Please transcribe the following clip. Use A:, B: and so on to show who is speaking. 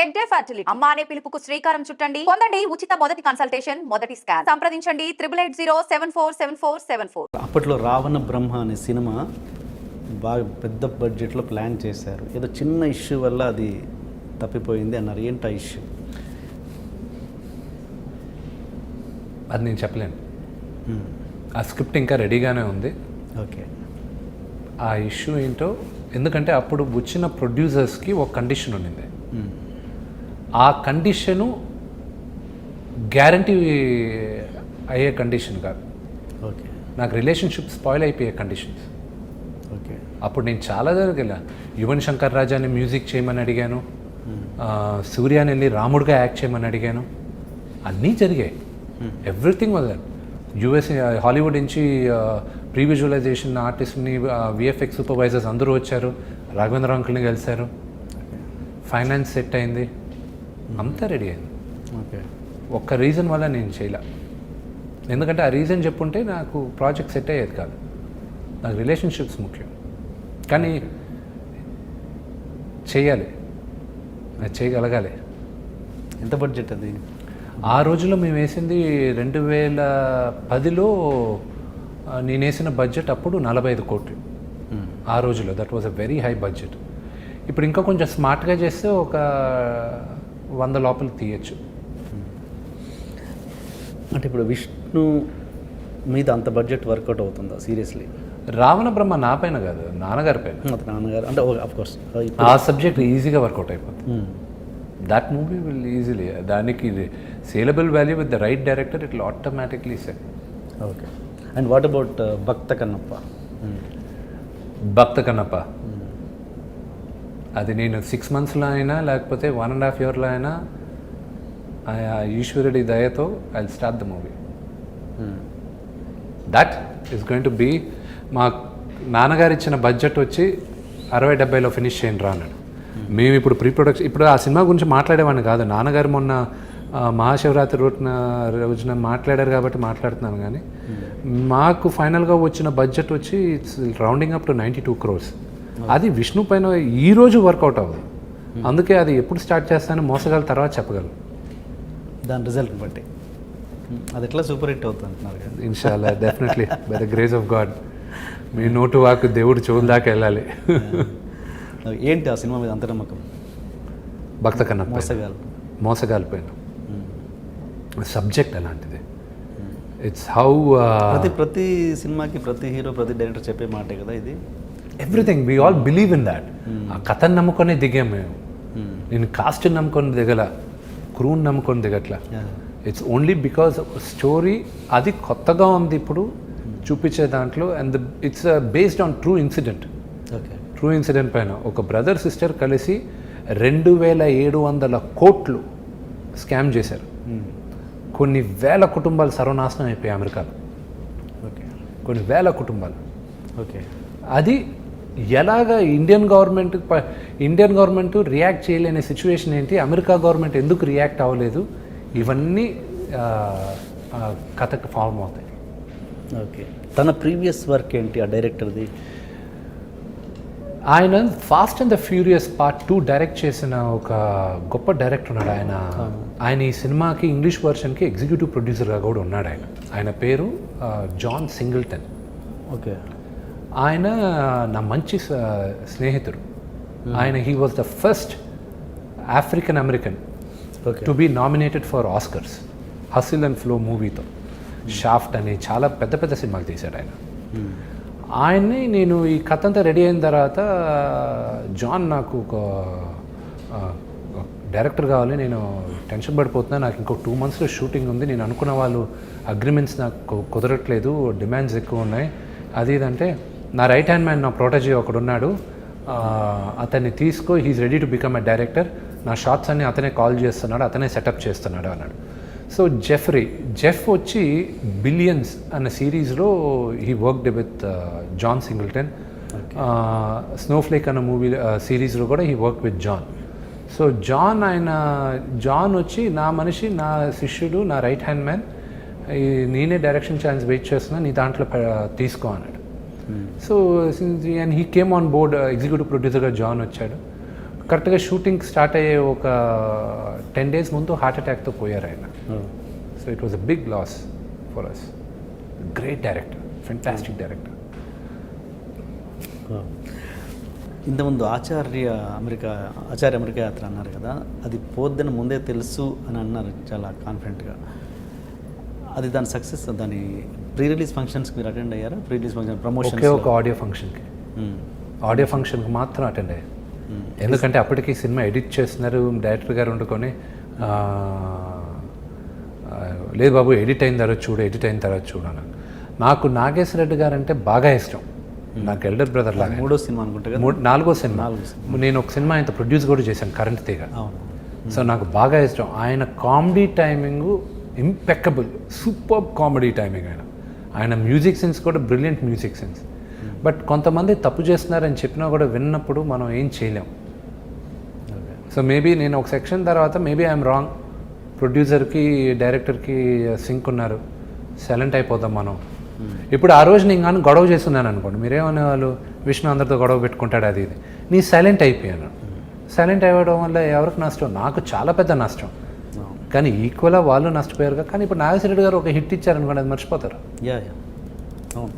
A: Head day fertility అమ్మ అనే పిలుపుకు శ్రీకారం చుట్టండి. పొందండి ఉచిత మొదటి కన్సల్టేషన్, మొదటి స్కాన్. సంప్రదించండి 8880747474.
B: అప్పట్లో రావణ బ్రహ్మ అనే సినిమా బాగా పెద్ద బడ్జెట్లో ప్లాన్ చేశారు. ఏదో చిన్న ఇష్యూ వల్ల అది తప్పిపోయింది అన్నారు. ఏంటి ఆ ఇష్యూ?
C: అది నేను చెప్పలేను. ఆ స్క్రిప్ట్ ఇంకా రెడీగానే ఉంది.
B: ఓకే.
C: ఆ ఇష్యూ ఏంటో, ఎందుకంటే అప్పుడు వచ్చిన ప్రొడ్యూసర్స్కి ఒక కండిషన్ ఉండింది. ఆ కండిషను గ్యారంటీ అయ్యే కండిషన్ కాదు.
B: ఓకే.
C: నాకు రిలేషన్షిప్ స్పాయిల్ అయిపోయే కండిషన్స్.
B: ఓకే.
C: అప్పుడు నేను చాలా దగ్గరికి వెళ్ళాను. యువన్ శంకర్ రాజాని మ్యూజిక్ చేయమని అడిగాను, సూర్యాని వెళ్ళి రాముడిగా యాక్ట్ చేయమని అడిగాను. అన్నీ జరిగాయి. Everything was that. US Hollywood నుంచి ప్రీ విజువలైజేషన్ ఆర్టిస్ట్ని, విఎఫ్ఎక్స్ సూపర్వైజర్స్ అందరూ వచ్చారు. రాఘవేంద్ర అంకుల్ని కలిశారు. ఫైనాన్స్ సెట్ అయింది, అంతా రెడీ అయింది.
B: ఓకే.
C: ఒక్క రీజన్ వల్ల నేను చేయలే. ఎందుకంటే ఆ రీజన్ చెప్పుంటే నాకు ప్రాజెక్ట్ సెట్ అయ్యేది కాదు. నాకు రిలేషన్షిప్స్ ముఖ్యం. కానీ చేయాలి, అది చేయగలగాలి.
B: ఎంత బడ్జెట్ అది?
C: ఆ రోజుల్లో మేము వేసింది 2010లో నేను వేసిన బడ్జెట్ అప్పుడు 45 కోట్లు. ఆ రోజుల్లో that was a very high budget. ఇప్పుడు ఇంకా కొంచెం స్మార్ట్గా చేస్తే ఒక 100 లోపల తీయచ్చు.
B: అంటే ఇప్పుడు విష్ణు మీద అంత బడ్జెట్ వర్కౌట్ అవుతుందా సీరియస్లీ?
C: రావణ బ్రహ్మ నా పైన కాదు, నాన్నగారి పైన.
B: నాన్నగారు అంటే ఆఫ్ కోర్స్
C: ఆ సబ్జెక్ట్ ఈజీగా వర్కౌట్ అయిపోతుంది. దట్ మూవీ విల్ ఈజీలీ, దానికి saleable value with the right director it will automatically set.
B: Okay. And what about Bhakta Kannappa?
C: Bhakta Kannappa అది నేను 6 monthsలో అయినా లేకపోతే 1.5 yearలో అయినా ఈశ్వరుడి దయతో I will start the movie. That is going to be. మా నాన్నగారు ఇచ్చిన బడ్జెట్ వచ్చి 60-70లో ఫినిష్ చేయండి రా అన్నాడు. మేము ఇప్పుడు ప్రీ ప్రొడక్షన్, ఇప్పుడు ఆ సినిమా గురించి మాట్లాడేవాడిని కాదు. నాన్నగారు మొన్న మహాశివరాత్రి రోజున మాట్లాడారు కాబట్టి మాట్లాడుతున్నాను. కానీ మాకు ఫైనల్గా వచ్చిన బడ్జెట్ వచ్చి it's rounding up to 92 crores. అది విష్ణు పైన ఈరోజు వర్కౌట్ అవ్వదు. అందుకే అది ఎప్పుడు స్టార్ట్ చేస్తానో మోసగల తర్వాత చెప్పగలను.
B: దాని రిజల్ట్ బట్టి అది ఎట్లా సూపర్ హిట్ అవుతుంది అంటున్నారు కదా?
C: ఇన్షాల్లా, definitely by the grace of God. మీ నోటు వాకు దేవుడు చెవుల దాకా వెళ్ళాలి.
B: ఏంటి ఆ సినిమా మీద అంత నమ్మకం?
C: భక్త కన్నా మోసగాలిపోయిన సబ్జెక్ట్ అలాంటిది. ఇట్స్ హౌ
B: ప్రతి సినిమాకి ప్రతి హీరో ప్రతి డైరెక్టర్ చెప్పే మాటే కదా ఇది.
C: Everything we all believe in that. ఆ కథను నమ్ముకొని దిగాం మేము. నేను కాస్ట్ని నమ్ముకొని దిగల, క్రూని నమ్ముకొని దిగట్లా. ఇట్స్ ఓన్లీ బికాజ్ స్టోరీ అది కొత్తగా ఉంది ఇప్పుడు చూపించే దాంట్లో. And it's based on true incident.
B: Okay.
C: True incident పైన ఒక బ్రదర్ సిస్టర్ కలిసి 2700 కోట్లు స్కామ్ చేశారు. కొన్ని వేల కుటుంబాలు సర్వనాశనం అయిపోయాయి అమెరికాలో.
B: ఓకే.
C: కొన్ని వేల కుటుంబాలు.
B: ఓకే.
C: అది ఎలాగ ఇండియన్ గవర్నమెంట్ రియాక్ట్ చేయలేని సిచ్యువేషన్ ఏంటి, అమెరికా గవర్నమెంట్ ఎందుకు రియాక్ట్ అవ్వలేదు, ఇవన్నీ కథకు ఫార్మ్ అవుతాయి.
B: ఓకే. తన ప్రీవియస్ వర్క్ ఏంటి ఆ డైరెక్టర్ది?
C: ఆయన fast and the furious part 2 direct చేసిన ఒక గొప్ప డైరెక్టర్ ఉన్నాడు. ఆయన ఈ సినిమాకి ఇంగ్లీష్ వర్షన్కి ఎగ్జిక్యూటివ్ ప్రొడ్యూసర్గా కూడా ఉన్నాడు. ఆయన పేరు జాన్ సింగిల్టన్.
B: ఓకే.
C: ఆయన నా మంచి స్నేహితుడు. ఆయన he was the first African American to be nominated for Oscars Hustle and Flow మూవీతో. షాఫ్ట్ అని చాలా పెద్ద పెద్ద సినిమాలు తీశాడు ఆయన. ఆయన్ని నేను ఈ కథ అంతా రెడీ అయిన తర్వాత, జాన్ నాకు ఒక డైరెక్టర్ కావాలి, నేను టెన్షన్ పడిపోతున్నా, నాకు ఇంకో 2 monthsలో షూటింగ్ ఉంది, నేను అనుకున్న వాళ్ళు అగ్రిమెంట్స్ నాకు కుదరట్లేదు, డిమాండ్స్ ఎక్కువ ఉన్నాయి, అది ఇదంటే నా రైట్ హ్యాండ్ మ్యాన్, నా ప్రొటెజీ ఒకడున్నాడు, అతన్ని తీసుకో, he is ready to become a director, నా షార్ట్స్ అన్నీ అతనే కాల్ చేస్తున్నాడు, అతనే సెటప్ చేస్తున్నాడు అన్నాడు. సో జెఫ్ వచ్చి బిలియన్స్ అన్న సిరీస్లో he worked with John Singleton. Snowflake అన్న మూవీ సిరీస్లో కూడా he work with John. So John వచ్చి నా మనిషి, నా శిష్యుడు, నా రైట్ హ్యాండ్ మ్యాన్, నేనే డైరెక్షన్ ఛాన్స్ వెయిట్ చేస్తున్నా, నీ దాంట్లో తీసుకో అన్నాడు. So and he came on board, executive ప్రొడ్యూసర్గా జాన్ వచ్చాడు. కరెక్ట్గా షూటింగ్ స్టార్ట్ అయ్యే ఒక 10 days ముందు హార్ట్ అటాక్తో పోయారు ఆయన. So it was a big loss for us. Great director, fantastic director.
B: ఇంతకుముందు ఆచార్య అమెరికా యాత్ర అన్నారు కదా, అది పోద్దని ముందే తెలుసు అని అన్నారు చాలా కాన్ఫిడెంట్గా. అది దాని సక్సెస్, దాని ప్రీ రిలీజ్ ఫంక్షన్స్కి మీరు అటెండ్ అయ్యారా? ప్రీ రిలీజ్ ఫంక్షన్ ప్రమోషన్
C: ఒకే ఒక ఆడియో ఫంక్షన్కి మాత్రం అటెండ్ అయ్యారు. ఎందుకంటే అప్పటికి సినిమా ఎడిట్ చేస్తున్నారు, డైరెక్టర్ గారు వండుకొని లేదు బాబు ఎడిట్ అయిన తర్వాత చూడు అన్నాను. నాకు నాగేశ్వర రెడ్డి గారు అంటే బాగా ఇష్టం, నాకు ఎల్డర్ బ్రదర్ లాగా.
B: 3వ సినిమా అనుకుంటా,
C: 4వ సినిమా. నేను ఒక సినిమా ఆయన ప్రొడ్యూస్ కూడా చేశాను, కరెంట్ తీగ. సో నాకు బాగా ఇష్టం ఆయన comedy timing, impeccable, super comedy timing. ఆయన మ్యూజిక్ సెన్స్ కూడా బ్రిలియంట్ మ్యూజిక్ సెన్స్. బట్ కొంతమంది తప్పు చేస్తున్నారని చెప్పినా కూడా విన్నప్పుడు మనం ఏం చేయలేం. సో మేబీ నేను ఒక సెక్షన్ తర్వాత మేబీ ఐఎమ్ రాంగ్, ప్రొడ్యూసర్కి డైరెక్టర్కి సింక్ ఉన్నారు, సైలెంట్ అయిపోతాం మనం. ఇప్పుడు ఆ రోజు నేను కానీ గొడవ చేస్తున్నాను అనుకోండి, మీరేమనేవాళ్ళు, విష్ణు అందరితో గొడవ పెట్టుకుంటాడు అది ఇది. నీ సైలెంట్ అయిపోయాను. సైలెంట్ అవ్వడం వల్ల ఎవరికి నష్టం? నాకు చాలా పెద్ద నష్టం. కానీ ఈక్వల్గా వాళ్ళు నష్టపోయారు. కానీ ఇప్పుడు నాగేశ్వర రెడ్డి గారు ఒక హిట్ ఇచ్చారనుకోండి, అది మర్చిపోతారు.
B: అవును.